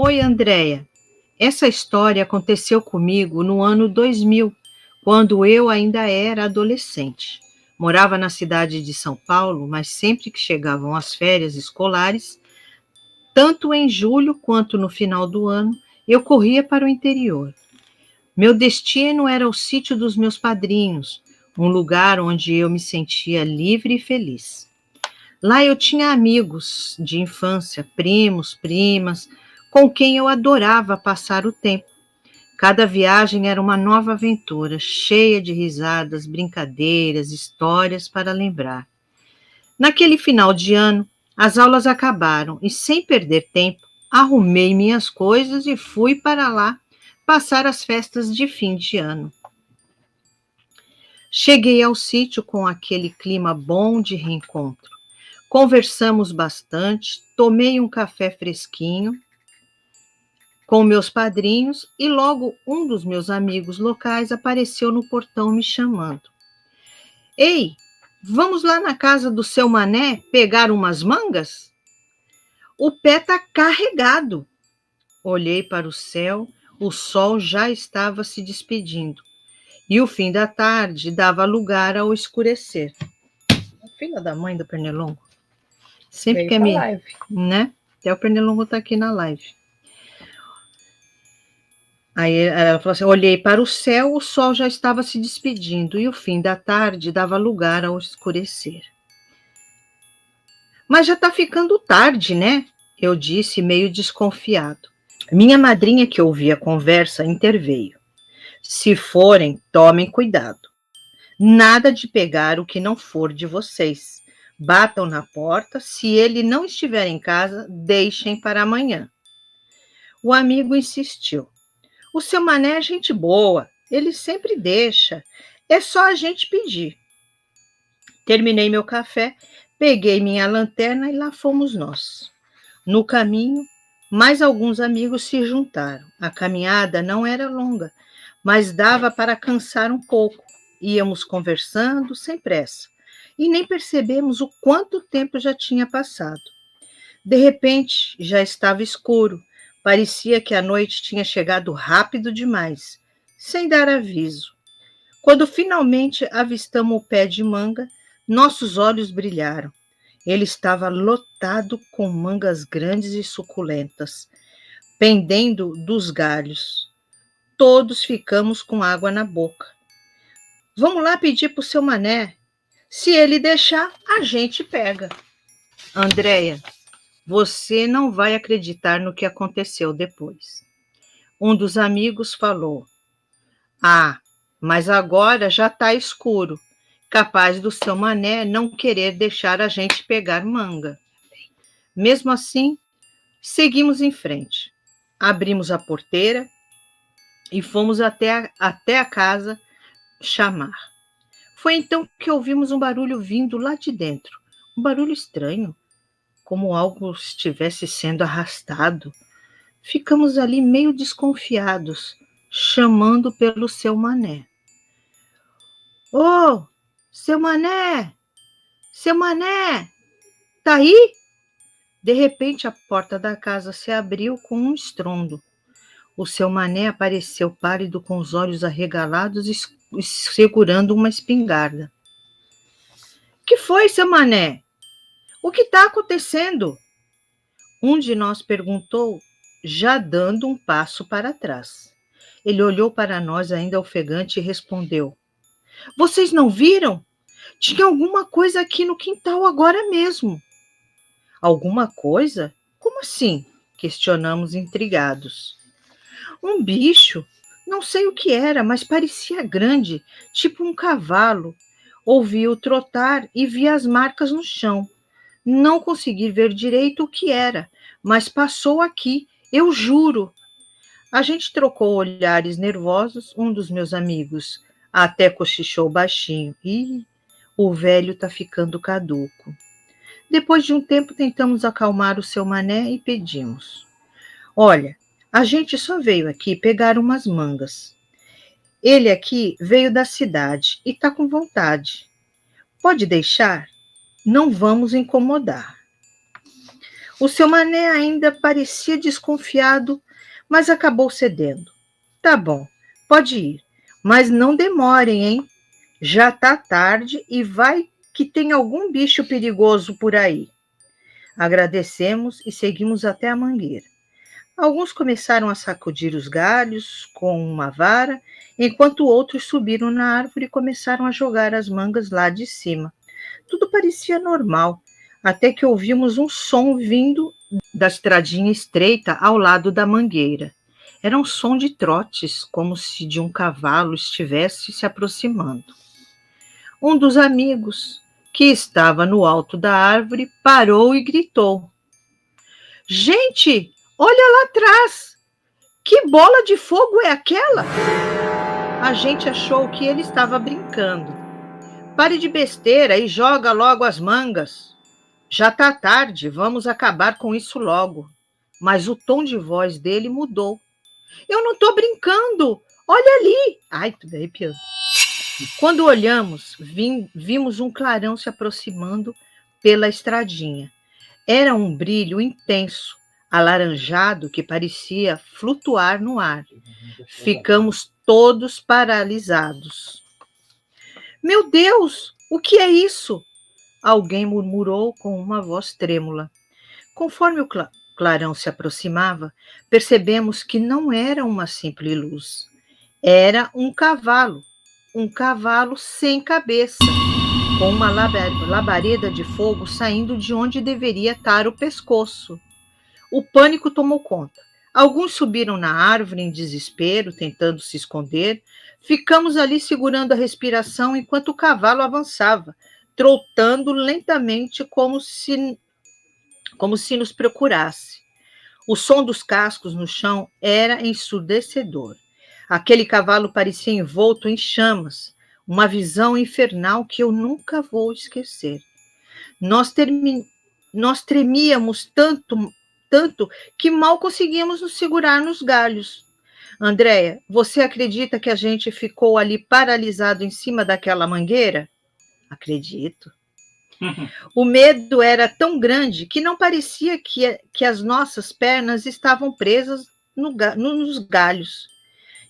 Oi, Andréia. Essa história aconteceu comigo no ano 2000, quando eu ainda era adolescente. Morava na cidade de São Paulo, mas sempre que chegavam as férias escolares, tanto em julho quanto no final do ano, eu corria para o interior. Meu destino era o sítio dos meus padrinhos, um lugar onde eu me sentia livre e feliz. Lá eu tinha amigos de infância, primos, primas, com quem eu adorava passar o tempo. Cada viagem era uma nova aventura, cheia de risadas, brincadeiras, histórias para lembrar. Naquele final de ano, as aulas acabaram e, sem perder tempo, arrumei minhas coisas e fui para lá passar as festas de fim de ano. Cheguei ao sítio com aquele clima bom de reencontro. Conversamos bastante, tomei um café fresquinho com meus padrinhos e logo um dos meus amigos locais apareceu no portão me chamando. Ei, vamos lá na casa do seu Mané pegar umas mangas? O pé tá carregado. Olhei para o céu, o sol já estava se despedindo e o fim da tarde dava lugar ao escurecer. Filha da mãe do Pernilongo. Sempre Veio quer pra me... live. né? Até o Pernilongo tá aqui na live. Aí ela falou assim, olhei para o céu, o sol já estava se despedindo e o fim da tarde dava lugar ao escurecer. Mas já está ficando tarde, né? Eu disse, meio desconfiado. Minha madrinha, que ouvia a conversa, interveio. Se forem, tomem cuidado. Nada de pegar o que não for de vocês. Batam na porta, se ele não estiver em casa, deixem para amanhã. O amigo insistiu. O seu Mané é gente boa, ele sempre deixa. É só a gente pedir. Terminei meu café, peguei minha lanterna e lá fomos nós. No caminho, mais alguns amigos se juntaram. A caminhada não era longa, mas dava para cansar um pouco. Íamos conversando sem pressa e nem percebemos o quanto tempo já tinha passado. De repente, já estava escuro. Parecia que a noite tinha chegado rápido demais, sem dar aviso. Quando finalmente avistamos o pé de manga, nossos olhos brilharam. Ele estava lotado com mangas grandes e suculentas, pendendo dos galhos. Todos ficamos com água na boca. Vamos lá pedir para o seu Mané. Se ele deixar, a gente pega. Andréia, você não vai acreditar no que aconteceu depois. Um dos amigos falou: Ah, mas agora já está escuro. Capaz do seu Mané não querer deixar a gente pegar manga. Mesmo assim, seguimos em frente. Abrimos a porteira e fomos até a casa chamar. Foi então que ouvimos um barulho vindo lá de dentro. Um barulho estranho, como algo estivesse sendo arrastado. Ficamos ali meio desconfiados, chamando pelo seu Mané. Ô, seu Mané! Seu Mané! Tá aí? De repente a porta da casa se abriu com um estrondo. O seu Mané apareceu pálido com os olhos arregalados e segurando uma espingarda. Que foi, seu Mané? O que está acontecendo? Um de nós perguntou, já dando um passo para trás. Ele olhou para nós ainda ofegante e respondeu: Vocês não viram? Tinha alguma coisa aqui no quintal agora mesmo. Alguma coisa? Como assim? Questionamos intrigados. Um bicho. Não sei o que era, mas parecia grande, tipo um cavalo. Ouvi-o trotar e vi as marcas no chão. Não consegui ver direito o que era, mas passou aqui, eu juro. A gente trocou olhares nervosos, um dos meus amigos até cochichou baixinho. Ih, o velho tá ficando caduco. Depois de um tempo, tentamos acalmar o seu Mané e pedimos. Olha, a gente só veio aqui pegar umas mangas. Ele aqui veio da cidade e tá com vontade. Pode deixar? Não vamos incomodar. O seu Mané ainda parecia desconfiado, mas acabou cedendo. Tá bom, pode ir, mas não demorem, hein? Já tá tarde e vai que tem algum bicho perigoso por aí. Agradecemos e seguimos até a mangueira. Alguns começaram a sacudir os galhos com uma vara, enquanto outros subiram na árvore e começaram a jogar as mangas lá de cima. Tudo parecia normal, até que ouvimos um som vindo da estradinha estreita ao lado da mangueira. Era um som de trotes, como se de um cavalo estivesse se aproximando. Um dos amigos, que estava no alto da árvore, parou e gritou: Gente, olha lá atrás! Que bola de fogo é aquela? A gente achou que ele estava brincando. Pare de besteira e joga logo as mangas. Já está tarde, vamos acabar com isso logo. Mas o tom de voz dele mudou. Eu não estou brincando! Olha ali! Ai, tô arrepiando. Quando olhamos, vimos um clarão se aproximando pela estradinha. Era um brilho intenso, alaranjado, que parecia flutuar no ar. Ficamos todos paralisados. Meu Deus, o que é isso? Alguém murmurou com uma voz trêmula. Conforme o clarão se aproximava, percebemos que não era uma simples luz. Era um cavalo sem cabeça, com uma labareda de fogo saindo de onde deveria estar o pescoço. O pânico tomou conta. Alguns subiram na árvore em desespero, tentando se esconder. Ficamos ali segurando a respiração enquanto o cavalo avançava, trotando lentamente como se nos procurasse. O som dos cascos no chão era ensurdecedor. Aquele cavalo parecia envolto em chamas, uma visão infernal que eu nunca vou esquecer. Nós tremíamos tanto que mal conseguíamos nos segurar nos galhos. Andréia, você acredita que a gente ficou ali paralisado em cima daquela mangueira? Acredito. O medo era tão grande que não parecia que as nossas pernas estavam presas nos galhos.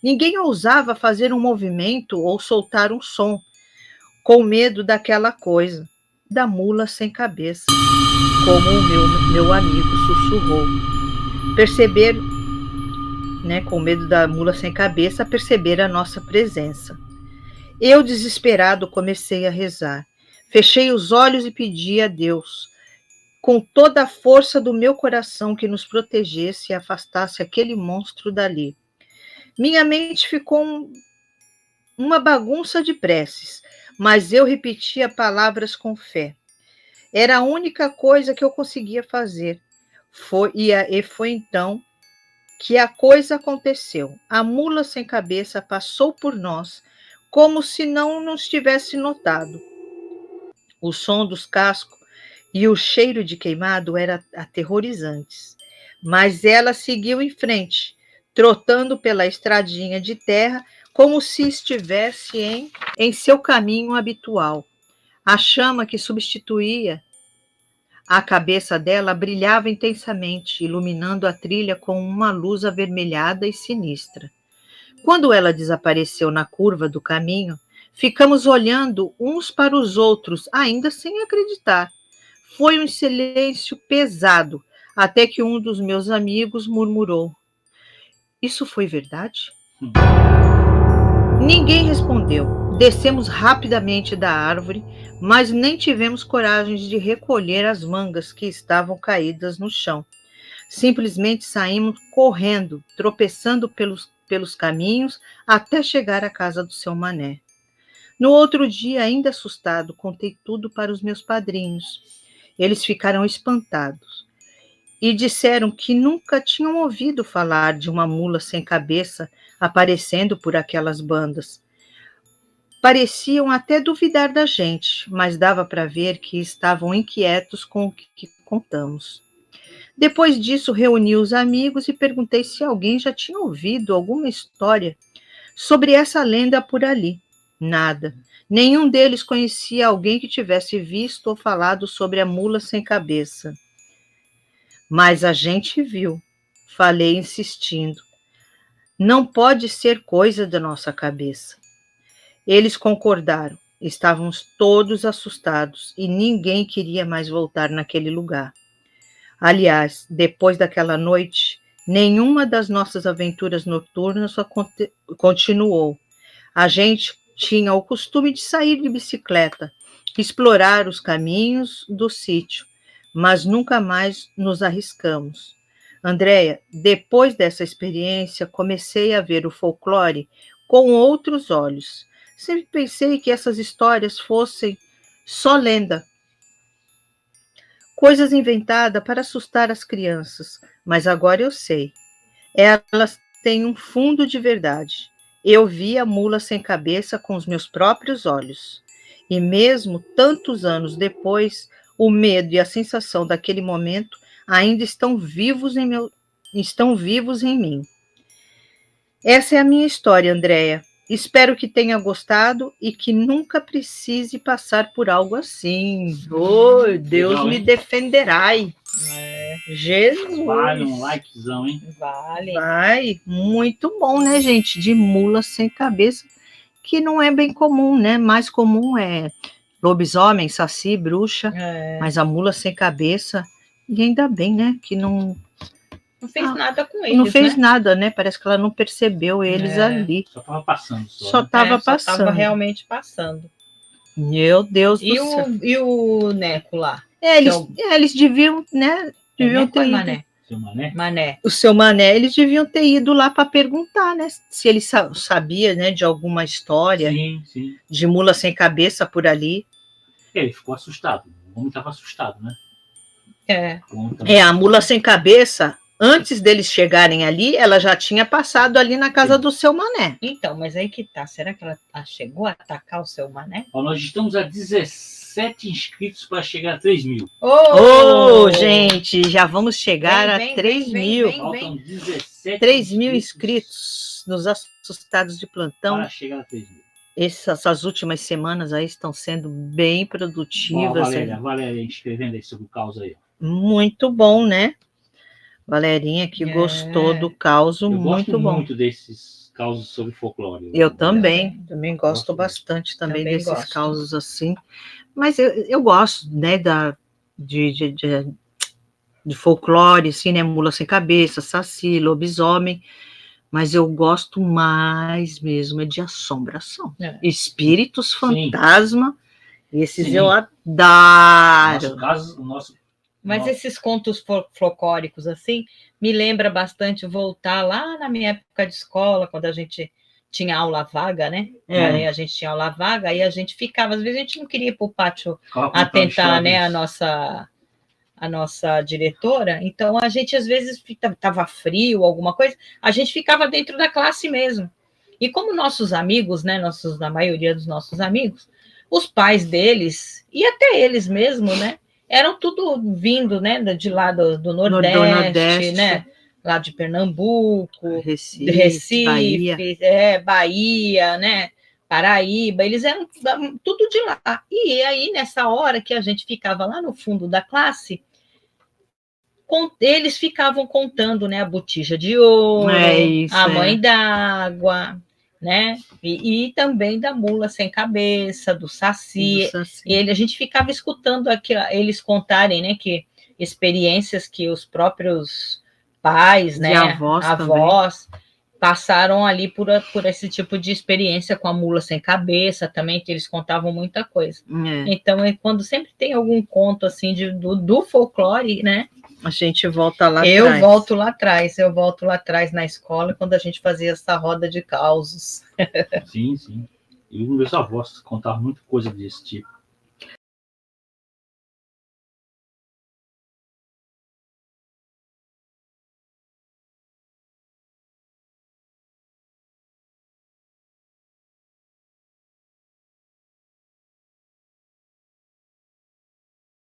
Ninguém ousava fazer um movimento ou soltar um som, com medo daquela coisa, da mula sem cabeça, como o meu amigo sussurrou. Com medo da mula sem cabeça, perceber a nossa presença. Eu, desesperado, comecei a rezar. Fechei os olhos e pedi a Deus, com toda a força do meu coração, que nos protegesse e afastasse aquele monstro dali. Minha mente ficou uma bagunça de preces, mas eu repetia palavras com fé. Era a única coisa que eu conseguia fazer. Foi então que a coisa aconteceu. A mula sem cabeça passou por nós, como se não nos tivesse notado. O som dos cascos e o cheiro de queimado eram aterrorizantes, mas ela seguiu em frente, trotando pela estradinha de terra como se estivesse em seu caminho habitual. A chama que substituía a cabeça dela brilhava intensamente, iluminando a trilha com uma luz avermelhada e sinistra. Quando ela desapareceu na curva do caminho, ficamos olhando uns para os outros, ainda sem acreditar. Foi um silêncio pesado, até que um dos meus amigos murmurou: Isso foi verdade? Ninguém respondeu. Descemos rapidamente da árvore, mas nem tivemos coragem de recolher as mangas que estavam caídas no chão. Simplesmente saímos correndo, tropeçando pelos caminhos até chegar à casa do seu Mané. No outro dia, ainda assustado, contei tudo para os meus padrinhos. Eles ficaram espantados e disseram que nunca tinham ouvido falar de uma mula sem cabeça aparecendo por aquelas bandas. Pareciam até duvidar da gente, mas dava para ver que estavam inquietos com o que contamos. Depois disso, reuni os amigos e perguntei se alguém já tinha ouvido alguma história sobre essa lenda por ali. Nada. Nenhum deles conhecia alguém que tivesse visto ou falado sobre a mula sem cabeça. Mas a gente viu, falei insistindo. Não pode ser coisa da nossa cabeça. Eles concordaram. Estávamos todos assustados e ninguém queria mais voltar naquele lugar. Aliás, depois daquela noite, nenhuma das nossas aventuras noturnas continuou. A gente tinha o costume de sair de bicicleta, explorar os caminhos do sítio, mas nunca mais nos arriscamos. Andréia, depois dessa experiência, comecei a ver o folclore com outros olhos. Sempre pensei que essas histórias fossem só lenda, coisas inventadas para assustar as crianças, mas agora eu sei. Elas têm um fundo de verdade. Eu vi a mula sem cabeça com os meus próprios olhos. E mesmo tantos anos depois, o medo e a sensação daquele momento ainda estão vivos em mim. Essa é a minha história, Andréia. Espero que tenha gostado e que nunca precise passar por algo assim. Oh, Deus legal, me defenderá. Jesus. Vale um likezão, hein? Vale. Vai. Muito bom, né, gente? De mula sem cabeça, que não é bem comum, né? Mais comum é lobisomem, saci, bruxa. Mas a mula sem cabeça, e ainda bem, né? Que não fez nada com eles, não fez né? nada, né? Parece que ela não percebeu eles ali. Só estava passando. Só estava passando. Só estava realmente passando. Meu Deus do céu. E o Neco lá? Eles deviam, né? Deviam ter ido. Mané? Seu Mané? Mané. O seu Mané, eles deviam ter ido lá para perguntar, né? Se ele sabia, né, de alguma história sim. de mula sem cabeça por ali. Ele ficou assustado. O homem estava assustado, né? A mula sem cabeça, antes deles chegarem ali, ela já tinha passado ali na casa do seu Mané. Então, mas aí que tá. Será que ela chegou a atacar o seu Mané? Nós estamos a 17 inscritos para chegar a 3 mil. Gente, já vamos chegar a 3 mil. Faltam 17 3 mil inscritos nos assustados de plantão. Para chegar a 3 mil. Essas últimas semanas aí estão sendo bem produtivas. Valéria escrevendo aí sobre o caos aí. Muito bom, né? Valerinha que gostou do caos, muito bom. Eu gosto muito desses causos sobre folclore. Eu também gosto bastante desses causos assim. Mas eu gosto, né, de folclore, assim, né, mula sem cabeça, saci, lobisomem, mas eu gosto mais mesmo de assombração. Espíritos, fantasma, esses eu adoro. Mas esses contos folclóricos, assim, me lembra bastante voltar lá na minha época de escola, quando a gente tinha aula vaga, né? Aí a gente tinha aula vaga, aí a gente ficava, às vezes a gente não queria ir para o pátio atentar, né, a nossa diretora, então a gente às vezes estava frio, alguma coisa, a gente ficava dentro da classe mesmo. E como nossos amigos, né, a maioria dos nossos amigos, os pais deles, e até eles mesmos, né, eram tudo vindo, né, de lá do Nordeste, né, lá de Pernambuco, Recife, Bahia, né, Paraíba, eles eram tudo de lá. E aí, nessa hora que a gente ficava lá no fundo da classe, eles ficavam contando, né, a botija de ouro, a mãe d'água, né, e também da mula sem cabeça, do saci. A gente ficava escutando aqui, eles contarem, né, que experiências que os próprios pais, né, avós passaram ali por esse tipo de experiência com a mula sem cabeça também, que eles contavam muita coisa. Então, quando sempre tem algum conto assim do folclore, né, a gente volta lá atrás. Eu volto lá atrás na escola, quando a gente fazia essa roda de causos. Sim. E os meus avós contavam muita coisa desse tipo.